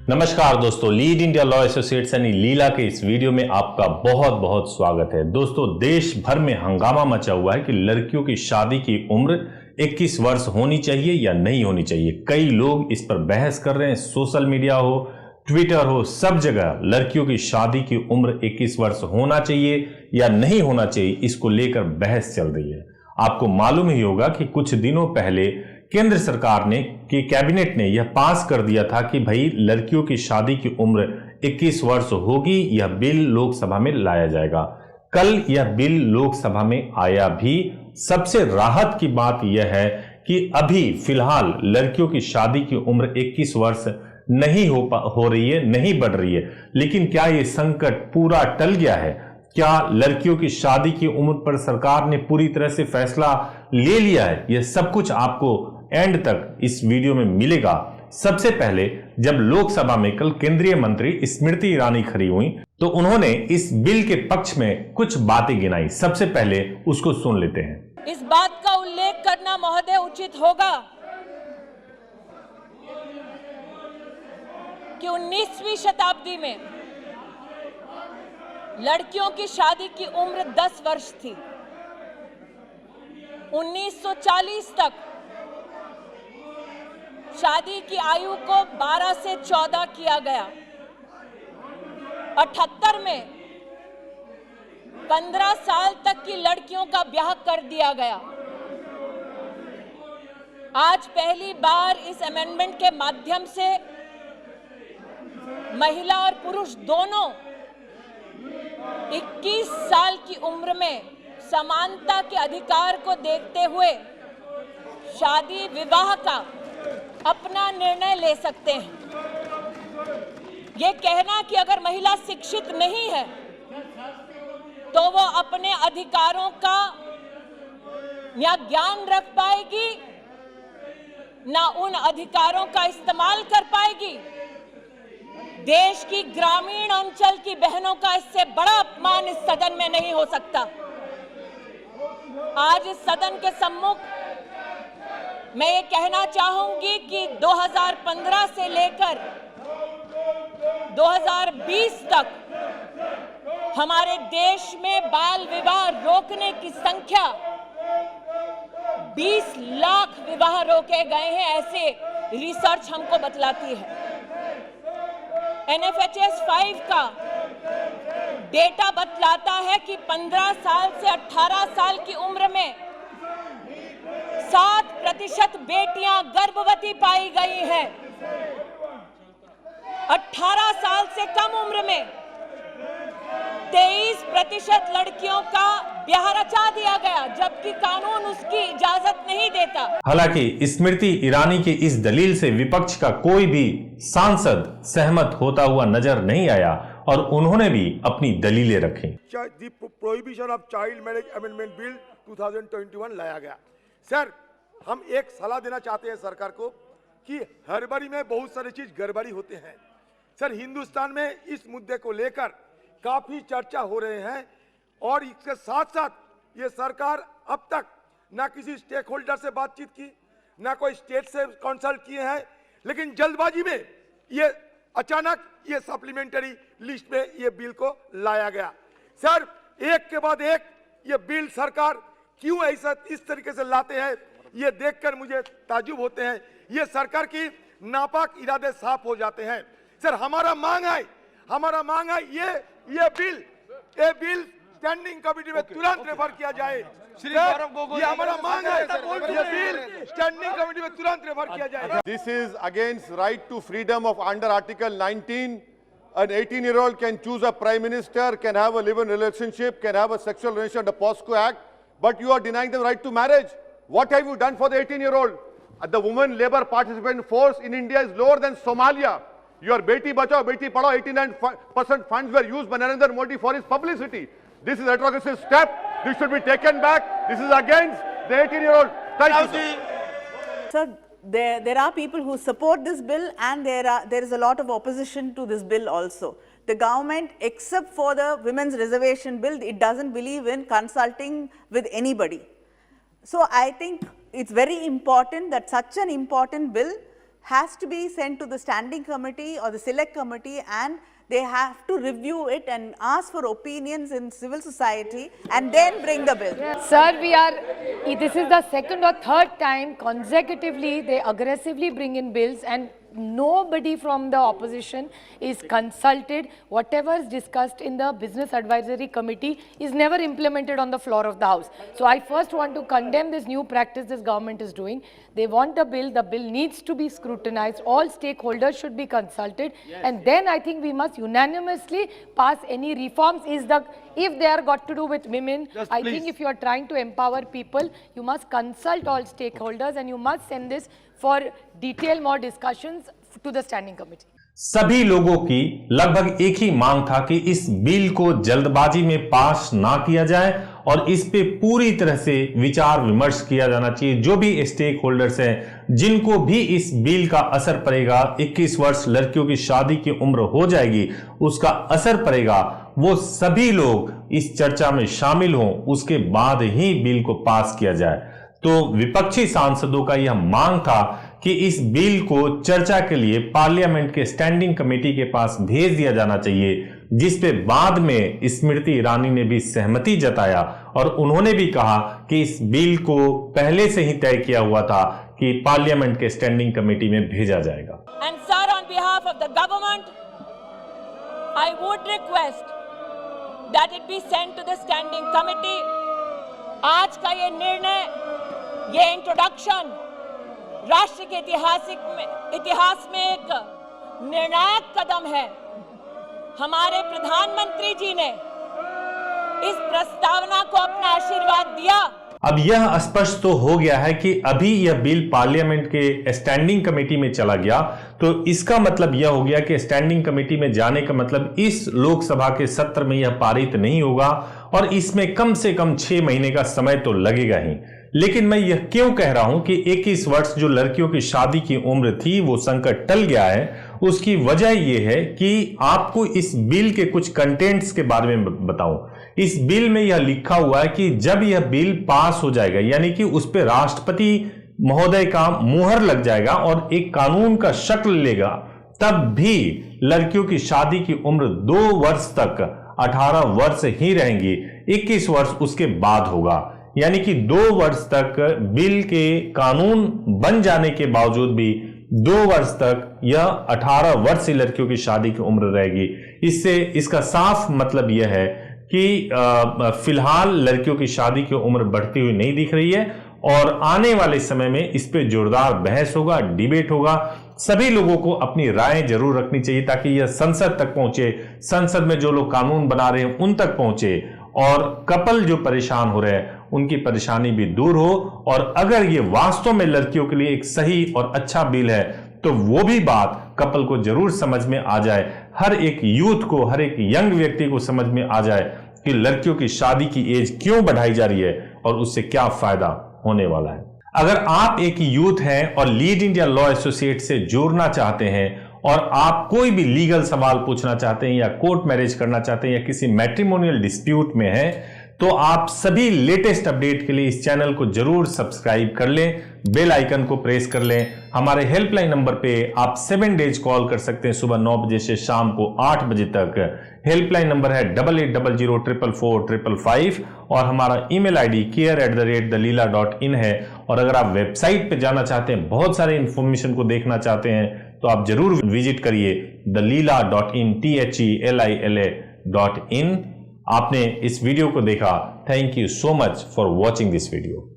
नमस्कार दोस्तों, lead India law associates यानी लीला के इस वीडियो में आपका बहुत बहुत स्वागत है। दोस्तों, देश भर में हंगामा मचा हुआ है कि लड़कियों की शादी की उम्र 21 वर्ष होनी चाहिए या नहीं होनी चाहिए। कई लोग इस पर बहस कर रहे हैं। सोशल मीडिया हो, ट्विटर हो, सब जगह लड़कियों की शादी की उम्र 21 वर्ष होना चाहिए या नहीं होना चाहिए, इसको लेकर बहस चल रही है। आपको मालूम ही होगा कि कुछ दिनों पहले केंद्र सरकार ने कि कैबिनेट ने यह पास कर दिया था कि भाई लड़कियों की शादी की उम्र 21 वर्ष होगी। यह बिल लोकसभा में लाया जाएगा। कल यह बिल लोकसभा में आया भी। सबसे राहत की बात यह है कि अभी फिलहाल लड़कियों की शादी की उम्र 21 वर्ष नहीं हो रही है, नहीं बढ़ रही है। लेकिन क्या यह संकट पूरा टल गया है? क्या लड़कियों की शादी की उम्र पर सरकार ने पूरी तरह से फैसला ले लिया है? यह सब कुछ आपको एंड तक इस वीडियो में मिलेगा। सबसे पहले जब लोकसभा में कल केंद्रीय मंत्री स्मृति ईरानी खड़ी हुई तो उन्होंने इस बिल के पक्ष में कुछ बातें गिनाई। सबसे पहले उसको सुन लेते हैं। इस बात का उल्लेख करना महोदय उचित होगा कि 19वीं शताब्दी में लड़कियों की शादी की उम्र 10 वर्ष थी। 1940 तक शादी की आयु को 12 से 14 किया गया। 78 में 15 साल तक की लड़कियों का ब्याह कर दिया गया। आज पहली बार इस अमेंडमेंट के माध्यम से महिला और पुरुष दोनों 21 साल की उम्र में समानता के अधिकार को देखते हुए शादी विवाह का अपना निर्णय ले सकते हैं। ये कहना कि अगर महिला शिक्षित नहीं है तो वो अपने अधिकारों का ना ज्ञान रख पाएगी, ना उन अधिकारों का इस्तेमाल कर पाएगी। देश की ग्रामीण अंचल की बहनों का इससे बड़ा अपमान इस सदन में नहीं हो सकता। आज इस सदन के सम्मुख मैं ये कहना चाहूंगी कि 2015 से लेकर 2020 तक हमारे देश में बाल विवाह रोकने की संख्या 20 लाख विवाह रोके गए हैं, ऐसे रिसर्च हमको बतलाती है। NFHS 5 का डेटा बतलाता है कि 15 साल से 18 साल की उम्र में 7% बेटियां गर्भवती पाई गई हैं। 18 साल से कम उम्र में 23% लड़कियों का ब्याह रचा दिया गया, जबकि कानून उसकी इजाजत नहीं देता। हालांकि स्मृति ईरानी की इस दलील से विपक्ष का कोई भी सांसद सहमत होता हुआ नजर नहीं आया और उन्होंने भी अपनी दलीलें रखी। The prohibition of child marriage amendment bill 2021 लाया गया। सर, हम एक सलाह देना चाहते हैं सरकार को कि हड़बड़ी में बहुत सारी चीज गड़बड़ी होते हैं। सर, हिंदुस्तान में इस मुद्दे को लेकर काफी चर्चा हो रहे हैं और इसके साथ साथ ये सरकार अब तक ना किसी स्टेक होल्डर से बातचीत की, ना कोई स्टेट से कंसल्ट किए हैं, लेकिन जल्दबाजी में ये अचानक ये सप्लीमेंट्री लिस्ट में ये बिल को लाया गया। सर, एक के बाद एक ये बिल सरकार क्यों ऐसा इस तरीके से लाते हैं, ये देखकर मुझे ताज्जुब होते हैं। ये सरकार की नापाक इरादे साफ हो जाते हैं। सर, हमारा मांग है ये बिल स्टैंडिंग कमेटी में तुरंत रेफर किया जाए। ये हमारा मांग है, ये बिल स्टैंडिंग कमेटी में तुरंत रेफर किया जाए। This is against right to freedom of under Article 19. An 18-year-old can choose a prime minister, can have a live-in relationship, can have a sexual relation under POSCO Act, but you are denying them right to marriage. What have you done for the 18-year-old? The women labor participant force in India is lower than Somalia. Your Beti Bachao, Beti Padhao, 89% funds were used by Narendra Modi for his publicity. This is a retrogressive step. This should be taken back. This is against the 18-year-old. Thank you, sir. Sir, there are people who support this bill and there is a lot of opposition to this bill also. The government, except for the women's reservation bill, it doesn't believe in consulting with anybody. So I think it's very important that such an important bill has to be sent to the standing committee or the select committee, and they have to review it and ask for opinions in civil society and then bring the bill. Sir, this is the second or third time consecutively they aggressively bring in bills and nobody from the opposition is consulted. Whatever is discussed in the Business Advisory Committee is never implemented on the floor of the House. So I first want to condemn this new practice this government is doing. They want the bill needs to be scrutinized, all stakeholders should be consulted, and then I think we must unanimously pass any reforms. If they are got to do with women, I think if you are trying to empower people, you must consult all stakeholders and you must send this for detailed more discussions to the standing committee. सभी लोगों की लगभग एक ही मांग था कि इस bill को जल्दबाजी में पास ना किया जाए और इस पे पूरी तरह से विचार विमर्श किया जाना चाहिए। जो भी स्टेक होल्डर्स हैं, जिनको भी इस बिल का असर पड़ेगा, 21 वर्ष लड़कियों की शादी की उम्र हो जाएगी, उसका असर पड़ेगा, वो सभी लोग इस चर्चा में शामिल हों, उसके बाद ही बिल को पास किया जाए। तो विपक्षी सांसदों का यह मांग था कि इस बिल को चर्चा के लिए पार्लियामेंट के स्टैंडिंग कमेटी के पास भेज दिया जाना चाहिए, जिस पे बाद में स्मृति ईरानी ने भी सहमति जताया और उन्होंने भी कहा कि इस बिल को पहले से ही तय किया हुआ था कि पार्लियामेंट के स्टैंडिंग कमेटी में भेजा जाएगा। And sir, on behalf of the government, I would request that it be sent to the standing committee. आज का ये निर्णय, ये इंट्रोडक्शन राष्ट्र के इतिहास में एक निर्णायक कदम है। हमारे प्रधानमंत्री जी ने इस प्रस्तावना को अपना आशीर्वाद दिया। अब यह स्पष्ट तो हो गया है कि अभी यह बिल पार्लियामेंट के स्टैंडिंग कमेटी में चला गया, तो इसका मतलब यह हो गया कि स्टैंडिंग कमेटी में जाने का मतलब इस लोकसभा के सत्र में यह पारित नहीं होगा और इसमें कम से कम 6 महीने का समय तो लगेगा ही। लेकिन मैं यह क्यों कह रहा हूं कि 21 वर्ष जो लड़कियों की शादी की उम्र थी वो संकट टल गया है, उसकी वजह यह है कि आपको इस बिल के कुछ कंटेंट्स के बारे में बताऊं। इस बिल में यह लिखा हुआ है कि जब यह बिल पास हो जाएगा, यानी कि उस पर राष्ट्रपति महोदय का मुहर लग जाएगा और एक कानून का शक्ल लेगा, तब भी लड़कियों की शादी की उम्र 2 वर्ष तक 18 वर्ष ही रहेंगी, 21 वर्ष उसके बाद होगा। यानी कि 2 वर्ष तक बिल के कानून बन जाने के बावजूद भी 2 वर्ष तक यह 18 वर्ष लड़कियों की शादी की उम्र रहेगी। इससे इसका साफ मतलब यह है कि फिलहाल लड़कियों की शादी की उम्र बढ़ती हुई नहीं दिख रही है और आने वाले समय में इस पे जोरदार बहस होगा, डिबेट होगा। सभी लोगों को अपनी राय जरूर रखनी चाहिए ताकि यह संसद तक पहुंचे, संसद में जो लोग कानून बना रहे हैं उन तक पहुंचे और कपल जो परेशान हो रहे हैं उनकी परेशानी भी दूर हो। और अगर ये वास्तव में लड़कियों के लिए एक सही और अच्छा बिल है तो वो भी बात कपल को जरूर समझ में आ जाए, हर एक यूथ को, हर एक यंग व्यक्ति को समझ में आ जाए कि लड़कियों की शादी की एज क्यों बढ़ाई जा रही है और उससे क्या फायदा होने वाला है। अगर आप एक यूथ हैं और लीड इंडिया लॉ एसोसिएट से जुड़ना चाहते हैं और आप कोई भी लीगल सवाल पूछना चाहते हैं या कोर्ट मैरिज करना चाहते हैं या किसी मैट्रिमोनियल डिस्प्यूट में हैं, तो आप सभी लेटेस्ट अपडेट के लिए इस चैनल को जरूर सब्सक्राइब कर लें, बेल आइकन को प्रेस कर लें। हमारे हेल्पलाइन नंबर पे आप 7 डेज कॉल कर सकते हैं, सुबह 9 बजे से शाम को 8 बजे तक। हेल्पलाइन नंबर है 8800445555 और हमारा ईमेल आईडी care@thelila.in है। और अगर आप वेबसाइट पे जाना चाहते हैं, बहुत सारे इंफॉर्मेशन को देखना चाहते हैं, तो आप जरूर विजिट करिए thelila.in, thelila.in। आपने इस वीडियो को देखा, thank you so much for watching this video.